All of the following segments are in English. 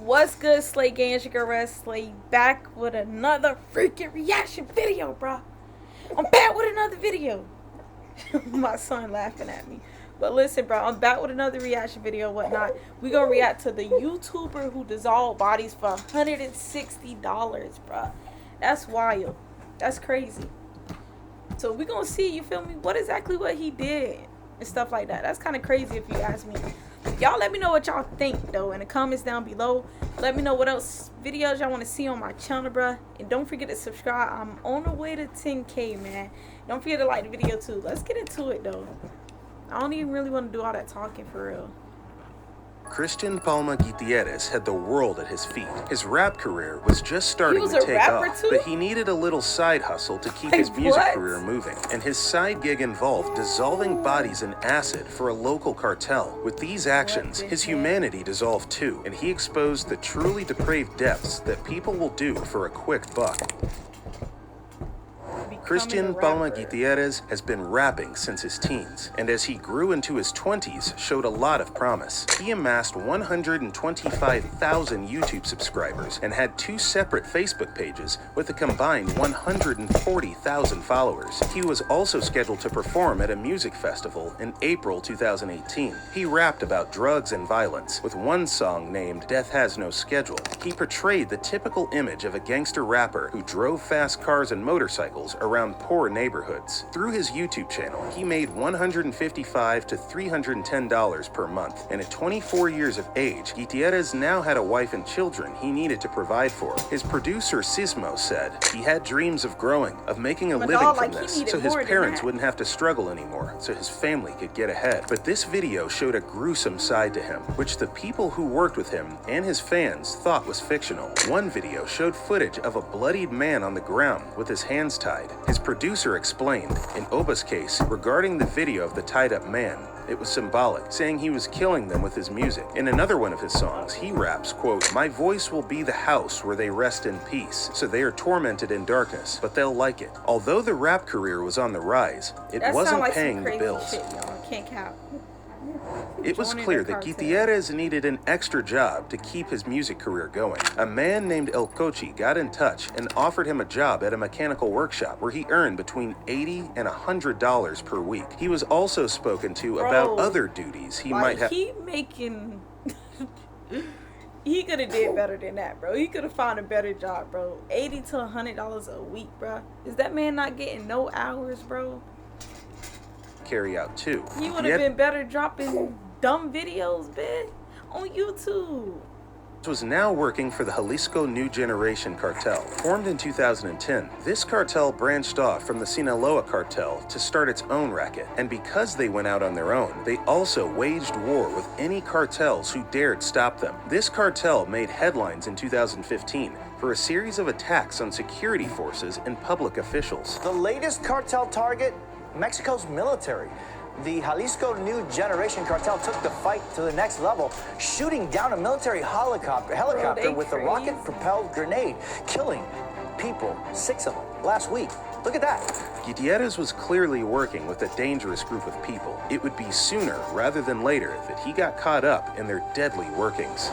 What's good, Slay Gang? It's your girl Red Slay, back with another freaking reaction video, bro. I'm back with another video. My son laughing at me. But listen, bro, I'm back with another reaction video, whatnot. We gonna react to the YouTuber who dissolved bodies for $160, bro. That's wild. That's crazy. So we gonna see, you feel me, what he did and stuff like that. That's kind of crazy if you ask me. Y'all let me know what y'all think though in the comments down below. Let me know what else videos y'all want to see on my channel, bruh. And don't forget to subscribe. I'm on the way to 10K, man. Don't forget to like the video too. Let's get into it though. I don't even really want to do all that talking for real. Christian Palma Gutierrez had the world at his feet. His rap career was just starting to take off, but he needed a little side hustle to keep his music career moving. And his side gig involved dissolving bodies in acid for a local cartel. With these actions, his humanity dissolved too, and he exposed the truly depraved depths that people will do for a quick buck. Christian Palma Gutierrez has been rapping since his teens, and as he grew into his 20s, showed a lot of promise. He amassed 125,000 YouTube subscribers and had 2 separate Facebook pages with a combined 140,000 followers. He was also scheduled to perform at a music festival in April 2018. He rapped about drugs and violence, with one song named Death Has No Schedule. He portrayed the typical image of a gangster rapper who drove fast cars and motorcycles around poor neighborhoods. Through his YouTube channel, he made $155 to $310 per month, and at 24 years of age, Gutierrez now had a wife and children he needed to provide for. His producer Sismo said he had dreams of growing, of making a living from this, so his parents wouldn't have to struggle anymore, so his family could get ahead. But this video showed a gruesome side to him, which the people who worked with him and his fans thought was fictional. One video showed footage of a bloodied man on the ground with his hands tied. His producer explained, in Oba's case, regarding the video of the tied-up man, it was symbolic, saying he was killing them with his music. In another one of his songs, he raps, quote, "My voice will be the house where they rest in peace, so they are tormented in darkness, but they'll like it." Although the rap career was on the rise, it wasn't paying the bills. Can't count. It was clear that Gutierrez needed an extra job to keep his music career going. A man named El Cochi got in touch and offered him a job at a mechanical workshop where he earned between $80 and $100 per week. He was also spoken to about other duties he might have. He making... He could have did better than that, bro. He could have found a better job, bro. $80 to $100 a week, bro. Is that man not getting no hours, bro? Carry out too. He would have been better dropping dumb videos, man, on YouTube. Was now working for the Jalisco New Generation cartel. Formed in 2010, this cartel branched off from the Sinaloa cartel to start its own racket. And because they went out on their own, they also waged war with any cartels who dared stop them. This cartel made headlines in 2015 for a series of attacks on security forces and public officials. The latest cartel target, Mexico's military. The Jalisco New Generation cartel took the fight to the next level, shooting down a military helicopter with a rocket-propelled grenade, killing people, 6 of them, last week. Look at that. Gutierrez was clearly working with a dangerous group of people. It would be sooner rather than later that he got caught up in their deadly workings.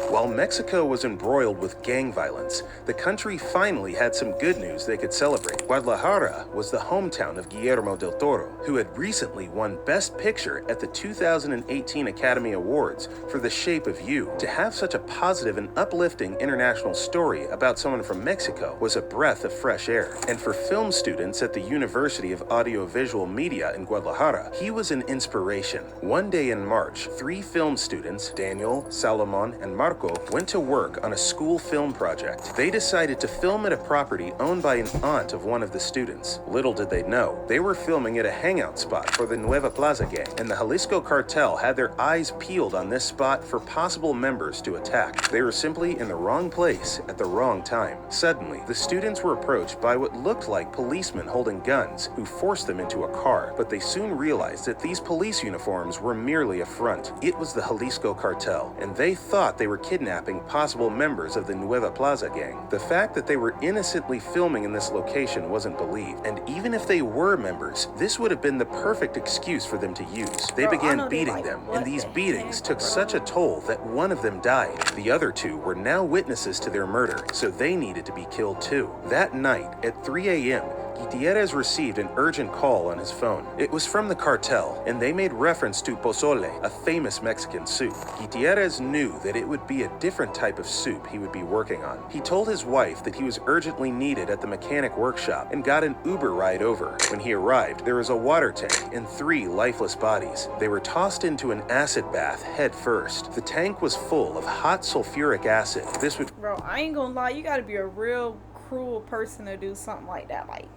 While Mexico was embroiled with gang violence, the country finally had some good news they could celebrate. Guadalajara was the hometown of Guillermo del Toro, who had recently won Best Picture at the 2018 Academy Awards for The Shape of You. To have such a positive and uplifting international story about someone from Mexico was a breath of fresh air. And for film students at the University of Audiovisual Media in Guadalajara, he was an inspiration. One day in March, 3 film students, Daniel, Salomon, and Marco, went to work on a school film project. They decided to film at a property owned by an aunt of one of the students. Little did they know, they were filming at a hangout spot for the Nueva Plaza gang, and the Jalisco cartel had their eyes peeled on this spot for possible members to attack. They were simply in the wrong place at the wrong time. Suddenly, the students were approached by what looked like policemen holding guns, who forced them into a car, but they soon realized that these police uniforms were merely a front. It was the Jalisco cartel, and they thought they were kidnapping possible members of the Nueva Plaza gang. The fact that they were innocently filming in this location wasn't believed, and even if they were members, this would have been the perfect excuse for them to use. They began beating them, and these beatings took such a toll that one of them died. The other two were now witnesses to their murder, so they needed to be killed too. That night, at 3 a.m., Gutierrez received an urgent call on his phone. It was from the cartel, and they made reference to pozole, a famous Mexican soup. Gutierrez knew that it would be a different type of soup he would be working on. He told his wife that he was urgently needed at the mechanic workshop and got an Uber ride over. When he arrived, there was a water tank and 3 lifeless bodies. They were tossed into an acid bath head first. The tank was full of hot sulfuric acid. This would... Bro, I ain't gonna lie, you gotta be a real cruel person to do something like that. Like,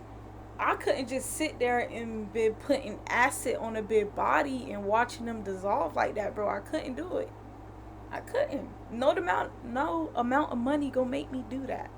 I couldn't just sit there and be putting acid on a big body and watching them dissolve like that, bro. I couldn't do it. I couldn't. No amount of money gonna make me do that.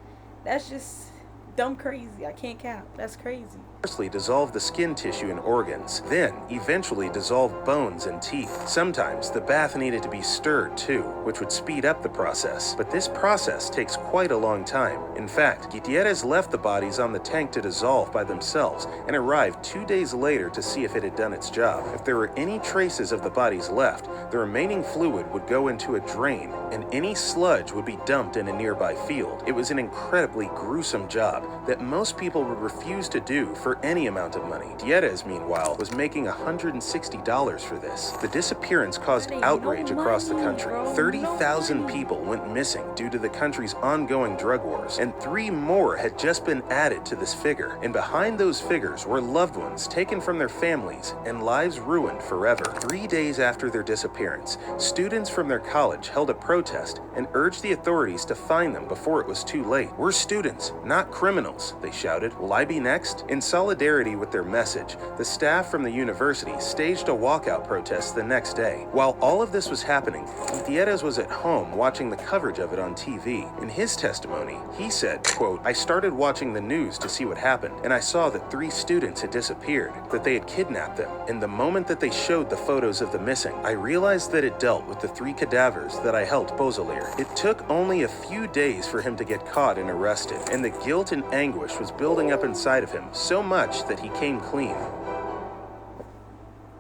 That's just dumb crazy. I can't cap. That's crazy. Firstly, dissolve the skin tissue and organs, then eventually dissolve bones and teeth. Sometimes the bath needed to be stirred too, which would speed up the process. But this process takes quite a long time. In fact, Gutierrez left the bodies on the tank to dissolve by themselves and arrived 2 days later to see if it had done its job. If there were any traces of the bodies left, the remaining fluid would go into a drain, and any sludge would be dumped in a nearby field. It was an incredibly gruesome job that most people would refuse to do for any amount of money. Gutierrez, meanwhile, was making $160 for this. The disappearance caused outrage across the country. 30,000 people went missing due to the country's ongoing drug wars, and 3 more had just been added to this figure. And behind those figures were loved ones taken from their families and lives ruined forever. 3 days after their disappearance, students from their college held a protest and urged the authorities to find them before it was too late. "We're students, not criminals," they shouted. "Will I be next?" In solidarity with their message, the staff from the university staged a walkout protest the next day. While all of this was happening, Gutierrez was at home watching the coverage of it on TV. In his testimony, he said, quote, "I started watching the news to see what happened, and I saw that 3 students had disappeared, that they had kidnapped them. And the moment that they showed the photos of the missing, I realized that it dealt with the 3 cadavers that I helped Bozolier. It took only a few days for him to get caught and arrested, and the guilt and anguish was building up inside of him so much that he came clean."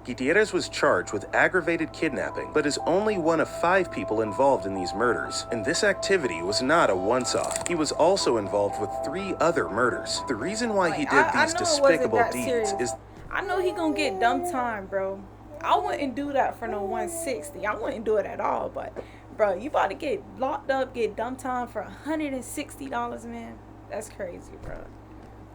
Gutierrez was charged with aggravated kidnapping, but is only one of 5 people involved in these murders. And this activity was not a once-off. He was also involved with 3 other murders. The reason why he did these despicable deeds is... I know he gonna get dumb time, bro. I wouldn't do that for no 160. I wouldn't do it at all, but, bro, you about to get locked up, get dumb time for $160, man? That's crazy, bro.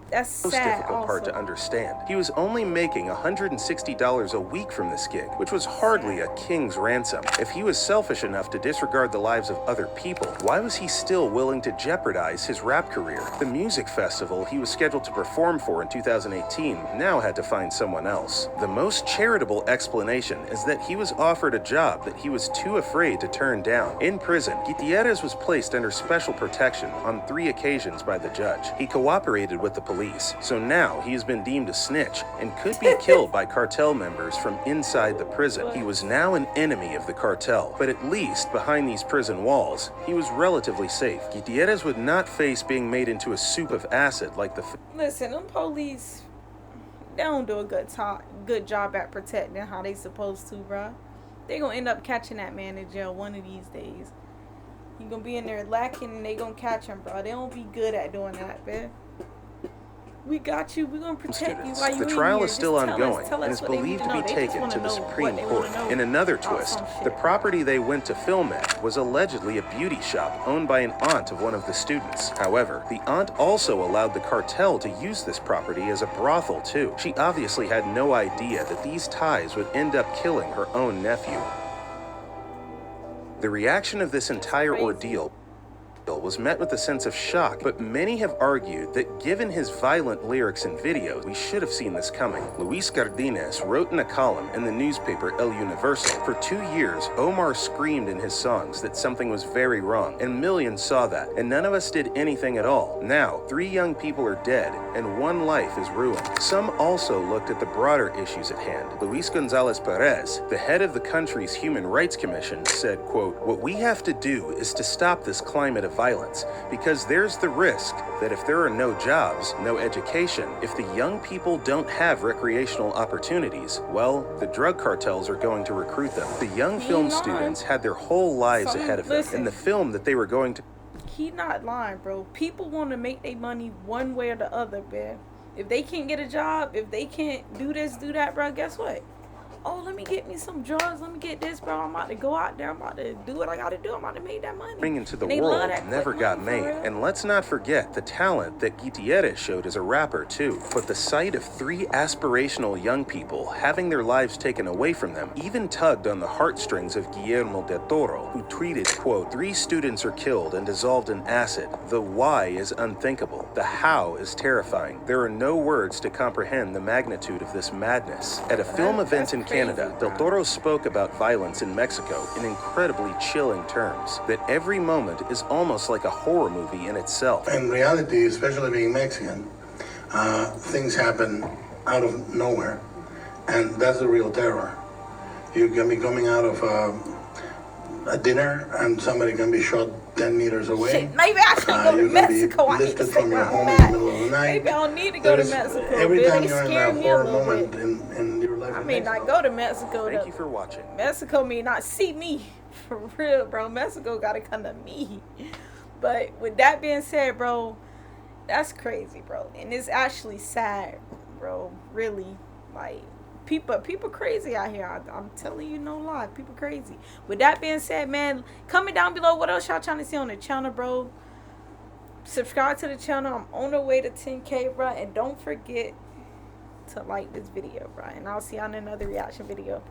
That's most sad difficult part to understand. He was only making $160 a week from this gig, which was hardly a king's ransom. If he was selfish enough to disregard the lives of other people, why was he still willing to jeopardize his rap career? The music festival he was scheduled to perform for in 2018 now had to find someone else. The most charitable explanation is that he was offered a job that he was too afraid to turn down. In prison, Gutierrez was placed under special protection on 3 occasions by the judge. He cooperated with the police, so now he has been deemed a snitch and could be killed by cartel members from inside the prison. He was now an enemy of the cartel, but at least behind these prison walls, he was relatively safe. Gutierrez would not face being made into a soup of acid like the... Listen, them police, they don't do a good job at protecting how they supposed to, bro. They gonna end up catching that man in jail one of these days. He gonna be in there lacking and they gonna catch him, bro. They don't be good at doing that, man. We got you. We're going to protect you while you're in here. The trial is still ongoing tell us and is what they believed need to be know. They taken just to the wanna know Supreme what they Court. wanna know In another about twist, some shit. the property they went to film at was allegedly a beauty shop owned by an aunt of one of the students. However, the aunt also allowed the cartel to use this property as a brothel too. She obviously had no idea that these ties would end up killing her own nephew. The reaction of this entire ordeal was met with a sense of shock, but many have argued that given his violent lyrics and videos, we should have seen this coming. Luis Cardenas wrote in a column in the newspaper El Universal, "For 2 years, Omar screamed in his songs that something was very wrong, and millions saw that, and none of us did anything at all. Now, 3 young people are dead, and 1 life is ruined." Some also looked at the broader issues at hand. Luis Gonzalez Perez, the head of the country's Human Rights Commission, said, quote, "What we have to do is to stop this climate of violence, because there's the risk that if there are no jobs, no education, if the young people don't have recreational opportunities, well, the drug cartels are going to recruit them." The young film students had their whole lives ahead of them, and the film that they were going to... He not lying, bro. People want to make their money one way or the other, man. If they can't get a job, if they can't do this, do that, bro, guess what? Oh, let me get me some drugs. Let me get this, bro. I'm about to go out there. I'm about to do what I got to do. I'm about to make that money. Bring into the world never got made. And let's not forget the talent that Gutierrez showed as a rapper, too. But the sight of 3 aspirational young people having their lives taken away from them even tugged on the heartstrings of Guillermo del Toro, who tweeted, quote, "3 students are killed and dissolved in acid. The why is unthinkable. The how is terrifying. There are no words to comprehend the magnitude of this madness." At a film event in Canada, Del Toro spoke about violence in Mexico in incredibly chilling terms, that every moment is almost like a horror movie in itself. In reality, especially being Mexican, things happen out of nowhere, and that's the real terror. You can be coming out of a dinner, and somebody can be shot 10 meters away. Shit, maybe I should go to Mexico. Be lifted from your home in the middle of the night. Maybe I don't need to go to Mexico. Every time you're in that horror moment in your life. I mean, I go to Mexico. Thank you for watching. Mexico may not see me. For real, bro. Mexico gotta come to me. But with that being said, bro, that's crazy, bro. And it's actually sad, bro. Really. Like, people crazy out here. I'm telling you, no lie. People crazy. With that being said, man, comment down below what else y'all trying to see on the channel, bro. Subscribe to the channel. I'm on the way to 10K, bro. And don't forget to like this video, bro. And I'll see y'all in another reaction video.